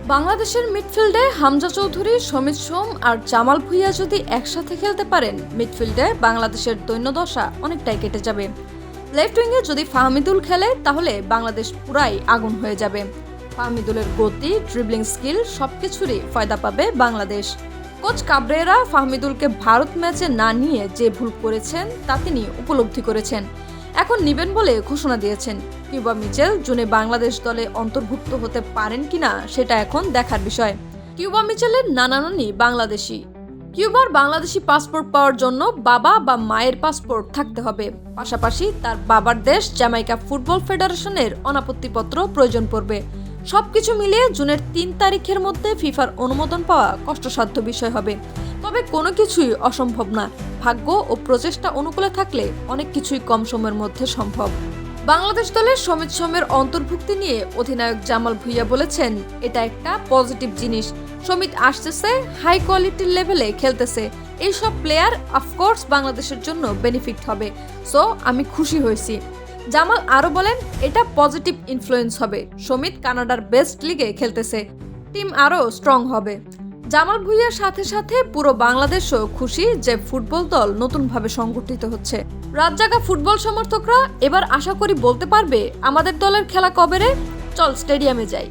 বাংলাদেশের মিডফিল্ডে হামজা চৌধুরী, সমিত সোম আর জামাল ভুঁইয়া যদি একসাথে খেলতে পারেন, মিডফিল্ডে বাংলাদেশের দৈন্যদশা অনেকটাই কেটে যাবে। লেফট উইংয়ে যদি ফাহমিদুল খেলে তাহলে বাংলাদেশ পুরাই আগুন হয়ে যাবে। ফাহমিদুলের গতি, ড্রিবলিং স্কিল সবকিছুরই ফায়দা পাবে বাংলাদেশ। কোচ কাবরেরা ফাহমিদুলকে ভারত ম্যাচে না নিয়ে যে ভুল করেছেন তা তিনি উপলব্ধি করেছেন, এখন নিবেন বলে ঘোষণা দিয়েছেন। কিউবা মিচেল জুনে বাংলাদেশ দলে অন্তর্ভুক্ত হতে পারেন কিনা সেটা এখন দেখার বিষয়। কিউবা মিচেলের নানা নানি বাংলাদেশি। কিউবার বাংলাদেশি পাসপোর্ট পাওয়ার জন্য বাবা বা মায়ের পাসপোর্ট থাকতে হবে, পাশাপাশি তার বাবার দেশ জ্যামাইকা ফুটবল ফেডারেশনের অনাপত্তিপত্র প্রয়োজন পড়বে। সবকিছু মিলিয়ে জুনের ৩ তারিখের মধ্যে ফিফার অনুমোদন পাওয়া কষ্টসাধ্য বিষয় হবে। তবে কোনো কিছুই অসম্ভব না, ভাগ্য ও প্রচেষ্টা অনুকূলে থাকলে অনেক কিছুই কম সময়ের মধ্যে সম্ভব। বাংলাদেশ দলের সমিত সোমের অন্তর্ভুক্তি নিয়ে অধিনায়ক জামাল ভুঁইয়া বলেছেন, এটা একটা পজিটিভ জিনিস। সমিত আসতেছে, হাই কোয়ালিটির লেভেলে খেলতেছে, এইসব প্লেয়ার অফকোর্স বাংলাদেশের জন্য বেনিফিট হবে। সো আমি খুশি হয়েছি। জামাল আরও বলেন, এটা পজিটিভ ইনফ্লুয়েন্স হবে। সমিত কানাডার বেস্ট লিগে খেলতেছে, টিম আরও স্ট্রং হবে। জামাল ভুঁইয়ার সাথে সাথে পুরো বাংলাদেশও খুশি যে ফুটবল দল নতুনভাবে সংগঠিত হচ্ছে। রাতজাগা ফুটবল সমর্থকরা এবার আশা করি বলতে পারবে, আমাদের দলের খেলা কবে রে, চল স্টেডিয়ামে যাই।